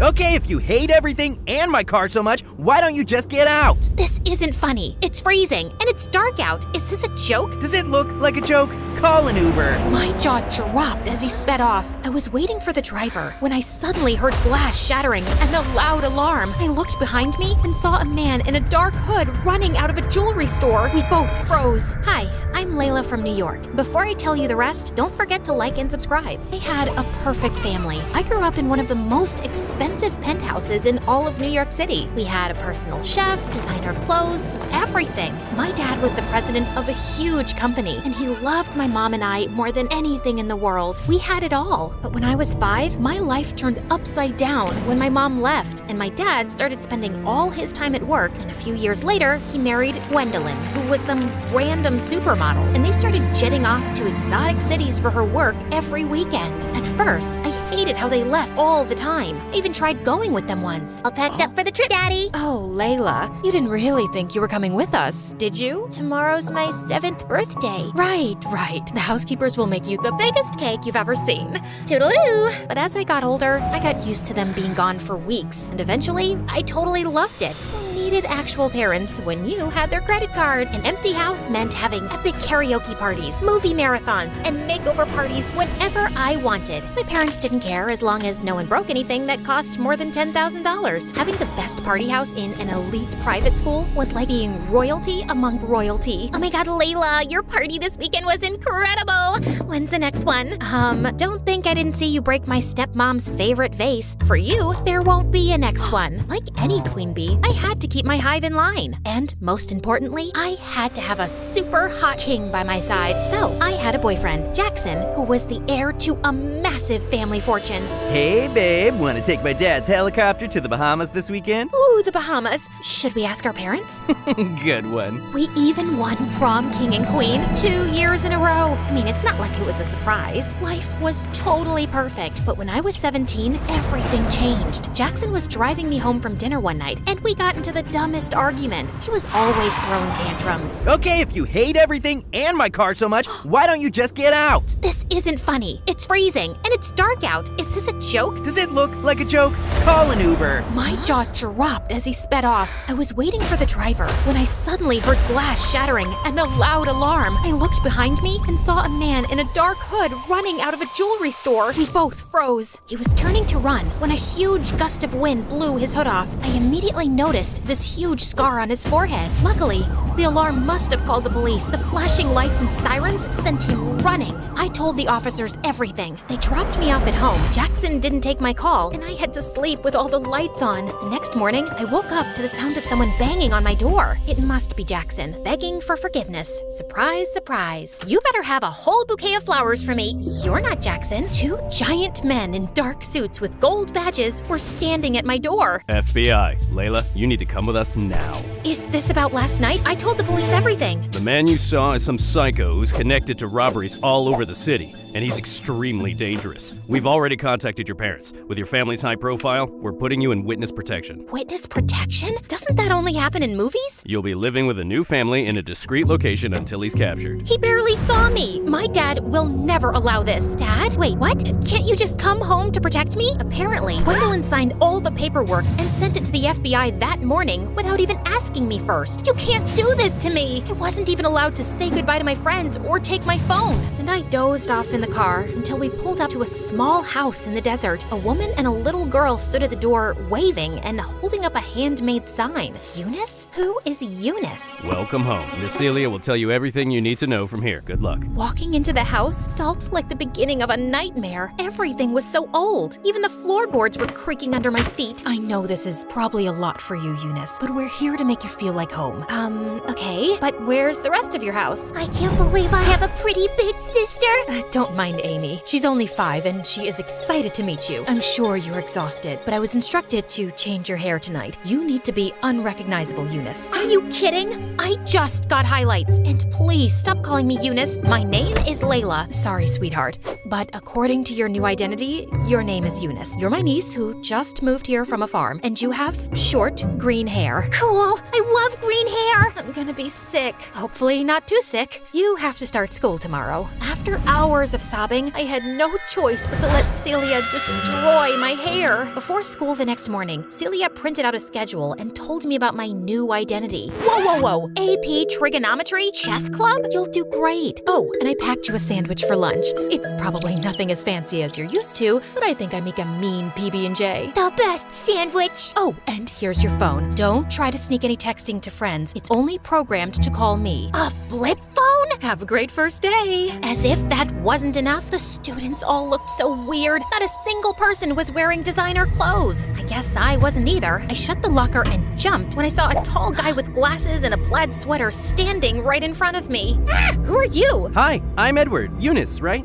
Okay, if you hate everything and my car so much, why don't you just get out? This isn't funny. It's freezing, and it's dark out. Is this a joke? Does it look like a joke? Call an Uber. My jaw dropped as he sped off. I was waiting for the driver when I suddenly heard glass shattering and a loud alarm. I looked behind me and saw a man in a dark hood running out of a jewelry store. We both froze. Hi, I'm Layla from New York. Before I tell you the rest, don't forget to like and subscribe. I had a perfect family. I grew up in one of the most expensive penthouses in all of New York City. We had a personal chef, designer clothes, everything. My dad was the president of a huge company, and he loved my mom and I more than anything in the world. We had it all. But when I was 5, my life turned upside down when my mom left, and my dad started spending all his time at work, and a few years later, he married Gwendolyn, who was some random supermodel, and they started jetting off to exotic cities for her work every weekend. At first, I hated how they left all the time. I even tried going with them once. All packed up for the trip, Daddy. Oh, Layla, you didn't really think you were coming with us, did you? Tomorrow's my 7th birthday. Right. The housekeepers will make you the biggest cake you've ever seen. Toodaloo. But as I got older, I got used to them being gone for weeks, and eventually, I totally loved it. Who needed actual parents when you had their credit card? An empty house meant having epic karaoke parties, movie marathons, and makeover parties whenever I wanted. My parents didn't care as long as no one broke anything that cost more than $10,000. Having the best party house in an elite private school was like being royalty among royalty. Oh my God, Layla, your party this weekend was incredible. When's the next one? Don't think I didn't see you break my stepmom's favorite vase. For you, there won't be a next one. Like any queen bee, I had to keep my hive in line. And most importantly, I had to have a super hot king by my side. So I had a boyfriend, Jackson, who was the heir to a massive family fortune. Hey, babe, want to take my dad's helicopter to the Bahamas this weekend? Ooh, the Bahamas. Should we ask our parents? Good one. We even won prom king and queen 2 years in a row. I mean, it's not like it was a surprise. Life was totally perfect. But when I was 17, everything changed. Jackson was driving me home from dinner one night, and we got into the dumbest argument. He was always throwing tantrums. Okay, if you hate everything and my car so much, why don't you just get out? This isn't funny. It's freezing, and it's dark out. Is this a joke? Does it look like a joke? Call an Uber. My jaw dropped as he sped off. I was waiting for the driver when I suddenly heard glass shattering and a loud alarm. I looked behind me and saw a man in a dark hood running out of a jewelry store. We both froze. He was turning to run when a huge gust of wind blew his hood off. I immediately noticed this huge scar on his forehead. Luckily, the alarm must have called the police. The flashing lights and sirens sent him running. I told the officers everything. They dropped me off at home. Jackson didn't take my call, and I had to sleep with all the lights on. The next morning, I woke up to the sound of someone banging on my door. It must be Jackson, begging for forgiveness. Surprise, surprise. You better have a whole bouquet of flowers for me. You're not Jackson. 2 giant men in dark suits with gold badges were standing at my door. FBI, Layla, you need to come with us now. Is this about last night? I told the police everything. The man you saw is some psycho who's connected to robberies all over the city, and he's extremely dangerous. We've already contacted your parents. With your family's high profile, we're putting you in witness protection. Witness protection? Doesn't that only happen in movies? You'll be living with a new family in a discreet location until he's captured. He barely saw me. My dad will never allow this. Dad? Wait, what? Can't you just come home to protect me? Apparently, Gwendolyn signed all the paperwork and sent it to the FBI that morning without even asking me first. You can't do this to me. I wasn't even allowed to say goodbye to my friends or take my phone. And I dozed off in the car until we pulled up to a small house in the desert. A woman and a little girl stood at the door waving and holding up a handmade sign. Eunice? Who is Eunice? Welcome home. Miss Celia will tell you everything you need to know from here. Good luck. Walking into the house felt like the beginning of a nightmare. Everything was so old. Even the floorboards were creaking under my feet. I know this is probably a lot for you, Eunice, but we're here to make you feel like home. Okay, but where's the rest of your house? I can't believe I have a pretty big sister. Don't mind Amy. She's only 5 and she is excited to meet you. I'm sure you're exhausted, but I was instructed to change your hair tonight. You need to be unrecognizable, Eunice. Are you kidding? I just got highlights. And please stop calling me Eunice. My name is Layla. Sorry, sweetheart. But according to your new identity, your name is Eunice. You're my niece who just moved here from a farm, and you have short green hair. Cool. I love green hair. I'm gonna be sick. Hopefully not too sick. You have to start school tomorrow. After hours of sobbing, I had no choice but to let Celia destroy my hair. Before school the next morning, Celia printed out a schedule and told me about my new identity. Whoa. AP Trigonometry Chess Club? You'll do great. Oh, and I packed you a sandwich for lunch. It's probably nothing as fancy as you're used to, but I think I make a mean PB&J. The best sandwich. Oh, and here's your phone. Don't try to sneak any texting to friends. It's only programmed to call me. A flip phone? Have a great first day. As if that wasn't enough, the students all looked so weird. Not a single person was wearing designer clothes. I guess I wasn't either. I shut the locker and jumped when I saw a tall guy with glasses and a plaid sweater standing right in front of me. Who are you? Hi, I'm Edward. Eunice, right?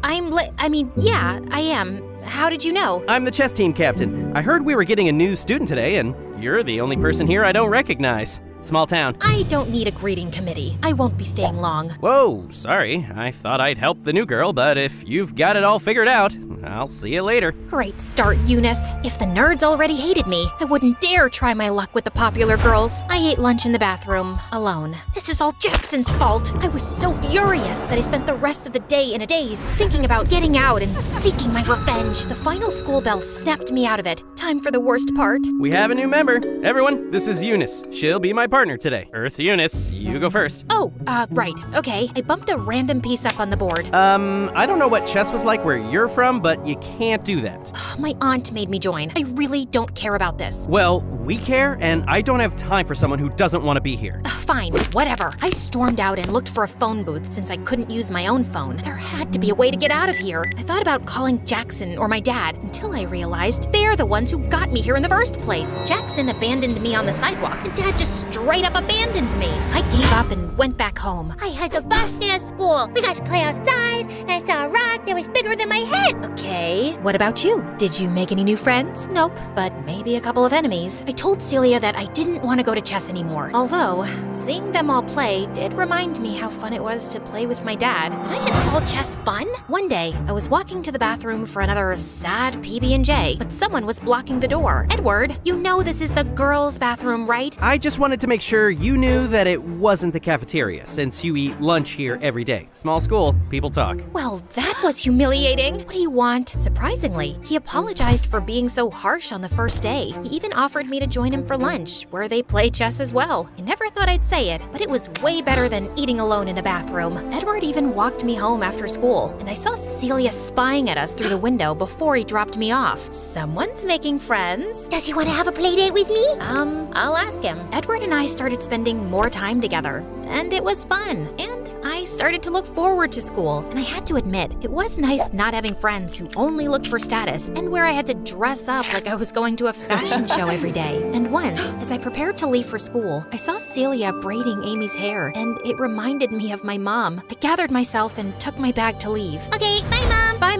Yeah, I am. How did you know? I'm the chess team captain. I heard we were getting a new student today, and you're the only person here I don't recognize. Small town. I don't need a greeting committee. I won't be staying long. Whoa, sorry. I thought I'd help the new girl, but if you've got it all figured out, I'll see you later. Great start, Eunice. If the nerds already hated me, I wouldn't dare try my luck with the popular girls. I ate lunch in the bathroom, alone. This is all Jackson's fault. I was so furious that I spent the rest of the day in a daze, thinking about getting out and seeking my revenge. The final school bell snapped me out of it. Time for the worst part. We have a new member. Everyone, this is Eunice. She'll be my partner today. Earth Eunice, you go first. Oh, right. Okay. I bumped a random piece up on the board. I don't know what chess was like where you're from, but you can't do that. My aunt made me join. I really don't care about this. Well, we care, and I don't have time for someone who doesn't want to be here. Fine, whatever. I stormed out and looked for a phone booth since I couldn't use my own phone. There had to be a way to get out of here. I thought about calling Jackson or my dad until I realized they're the ones who got me here in the first place. Jackson abandoned me on the sidewalk, and Dad just straight up abandoned me. I gave up and went back home. I had the best day of school. We got to play outside, and I saw a rock that was bigger than my head. Okay, what about you? Did you make any new friends? Nope, but maybe a couple of enemies. I told Celia that I didn't want to go to chess anymore. Although, seeing them all play did remind me how fun it was to play with my dad. Did I just call chess fun? One day, I was walking to the bathroom for another sad PB&J, but someone was blocking the door. Edward, you know this is the girls' bathroom, right? I just wanted to make sure you knew that it wasn't the cafeteria, since you eat lunch here every day. Small school, people talk. Well, that was humiliating. What do you want? Surprisingly, he apologized for being so harsh on the first day. He even offered me to join him for lunch, where they play chess as well. I never thought I'd say it, but it was way better than eating alone in a bathroom. Edward even walked me home after school, and I saw Celia spying at us through the window before he dropped me off. Someone's making friends. Does he want to have a play date with me? I'll ask him. Edward and I started spending more time together, and it was fun. And I started to look forward to school, and I had to admit, it was nice not having friends who only looked for status and where I had to dress up like I was going to a fashion show every day. And once, as I prepared to leave for school, I saw Celia braiding Amy's hair, and it reminded me of my mom. I gathered myself and took my bag to leave. Okay, bye, Mom. Bye,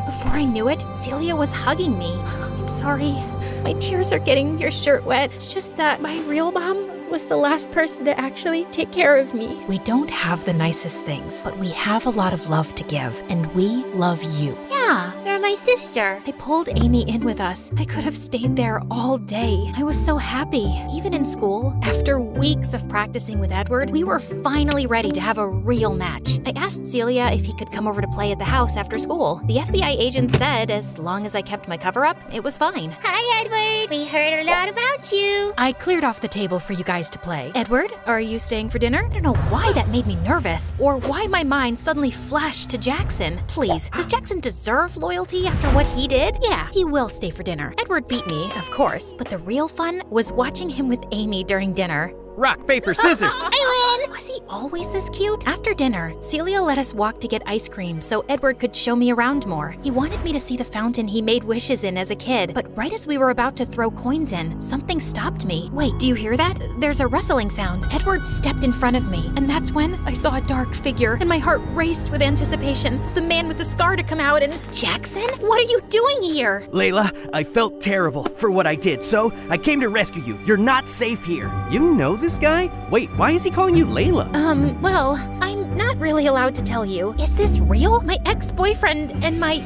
before I knew it, Celia was hugging me. I'm sorry. My tears are getting your shirt wet. It's just that my real mom was the last person to actually take care of me. We don't have the nicest things, but we have a lot of love to give, and we love you. Yeah, you're my sister. I pulled Amy in with us. I could have stayed there all day. I was so happy. Even in school, after weeks of practicing with Edward, we were finally ready to have a real match. I asked Celia if he could come over to play at the house after school. The FBI agent said as long as I kept my cover up, it was fine. Hi, Edward. We heard a lot about you. I cleared off the table for you guys to play. Edward, are you staying for dinner? I don't know why that made me nervous, or why my mind suddenly flashed to Jackson. Please, does Jackson deserve loyalty after what he did? Yeah, he will stay for dinner. Edward beat me, of course, but the real fun was watching him with Amy during dinner. Rock, paper, scissors! I win! Was he always this cute? After dinner, Celia let us walk to get ice cream so Edward could show me around more. He wanted me to see the fountain he made wishes in as a kid, but right as we were about to throw coins in, something stopped me. Wait, do you hear that? There's a rustling sound. Edward stepped in front of me, and that's when I saw a dark figure, and my heart raced with anticipation of the man with the scar to come out and... Jackson? What are you doing here? Layla, I felt terrible for what I did, so I came to rescue you. You're not safe here. You know this guy? Wait, why is he calling you Layla? Well, I'm not really allowed to tell you. Is this real? My ex-boyfriend and I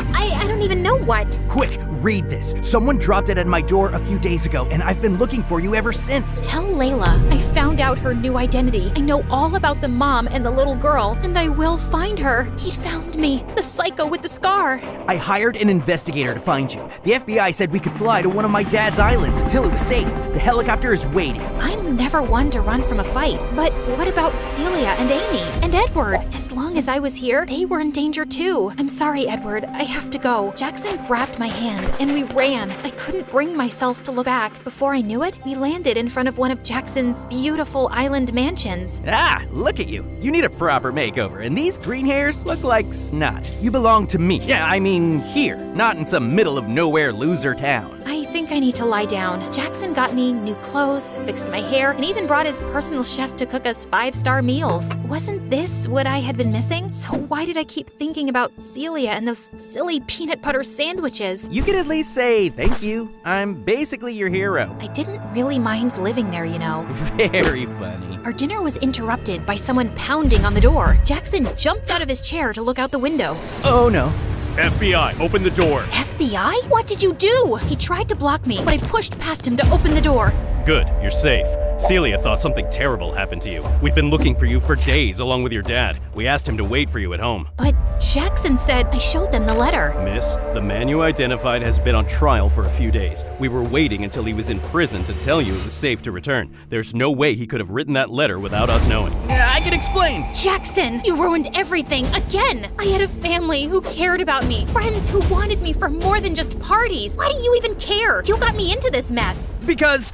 don't even know what. Quick, read this. Someone dropped it at my door a few days ago, and I've been looking for you ever since. Tell Layla I found out her new identity. I know all about the mom and the little girl, and I will find her. He found me, the psycho with the scar. I hired an investigator to find you. The FBI said we could fly to one of my dad's islands until it was safe. The helicopter is waiting. I'm never one to run from a fight, but what about Celia and Amy and Edward? As long as I was here, they were in danger too. I'm sorry, Edward. I have to go. Jackson grabbed my hand and we ran. I couldn't bring myself to look back. Before I knew it, we landed in front of one of Jackson's beautiful island mansions. Ah, look at you. You need a proper makeover, and these green hairs look like snot. You belong to me. Yeah, I mean here, not in some middle of nowhere loser town. I think I need to lie down. Jackson got me new clothes, fixed my hair, and even brought his personal chef to cook us 5-star meals. Wasn't this what I had been missing? So why did I keep thinking about Celia and those silly peanut butter sandwiches? You could at least say thank you. I'm basically your hero. I didn't really mind living there, you know. Very funny. Our dinner was interrupted by someone pounding on the door. Jackson jumped out of his chair to look out the window. Oh no. FBI, open the door. FBI? What did you do? He tried to block me, but I pushed past him to open the door. Good, you're safe. Celia thought something terrible happened to you. We've been looking for you for days along with your dad. We asked him to wait for you at home. But Jackson said I showed them the letter. Miss, the man you identified has been on trial for a few days. We were waiting until he was in prison to tell you it was safe to return. There's no way he could have written that letter without us knowing. I can explain. Jackson, you ruined everything again. I had a family who cared about me, friends who wanted me for more than just parties. Why do you even care? You got me into this mess. Because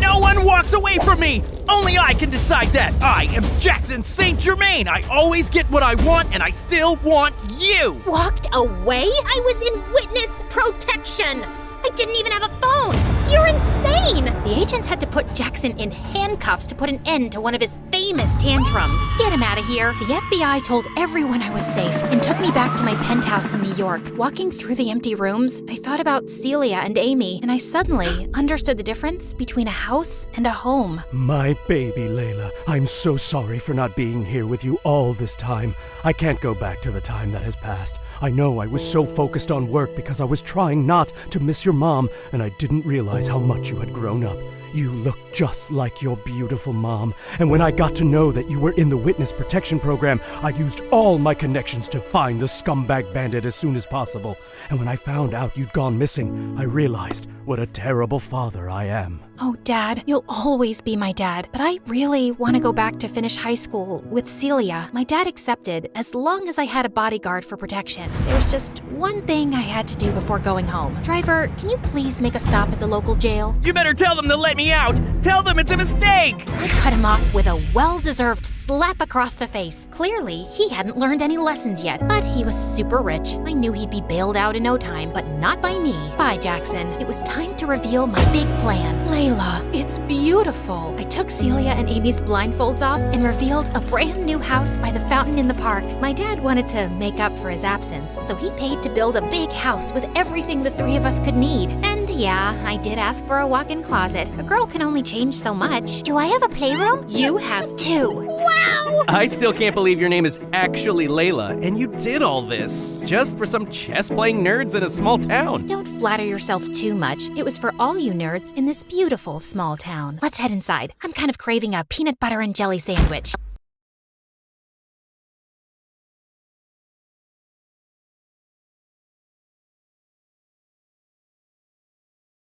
no one walks away from me! Only I can decide that! I am Jackson St. Germain! I always get what I want, and I still want you! Walked away? I was in witness protection. I didn't even have a phone. You're insane. The agents had to put Jackson in handcuffs to put an end to one of his famous tantrums. Get him out of here. The FBI told everyone I was safe and took me back to my penthouse in New York. Walking through the empty rooms, I thought about Celia and Amy, and I suddenly understood the difference between a house and a home. My baby, Layla, I'm so sorry for not being here with you all this time. I can't go back to the time that has passed. I know I was so focused on work because I was trying not to miss your mom, and I didn't realize how much you had grown up. You look just like your beautiful mom, and when I got to know that you were in the witness protection program, I used all my connections to find the scumbag bandit as soon as possible. And when I found out you'd gone missing, I realized what a terrible father I am. Oh, Dad, you'll always be my dad, but I really want to go back to finish high school with Celia. My dad accepted as long as I had a bodyguard for protection. There's just one thing I had to do before going home. Driver, can you please make a stop at the local jail? You better tell them to let me out! Tell them it's a mistake! I cut him off with a well-deserved slap across the face. Clearly, he hadn't learned any lessons yet, but he was super rich. I knew he'd be bailed out in no time, but not by me. Bye, Jackson. It was time to reveal my big plan. Layla, it's beautiful. I took Celia and Amy's blindfolds off and revealed a brand new house by the fountain in the park. My dad wanted to make up for his absence, so he paid to build a big house with everything the three of us could need. And yeah, I did ask for a walk-in closet. A girl can only change so much. Do I have a playroom? You have two. Wow! I still can't believe your name is actually Layla, and you did all this just for some chess-playing nerds in a small town. Don't flatter yourself too much. It was for all you nerds in this beautiful small town. Let's head inside. I'm kind of craving a peanut butter and jelly sandwich.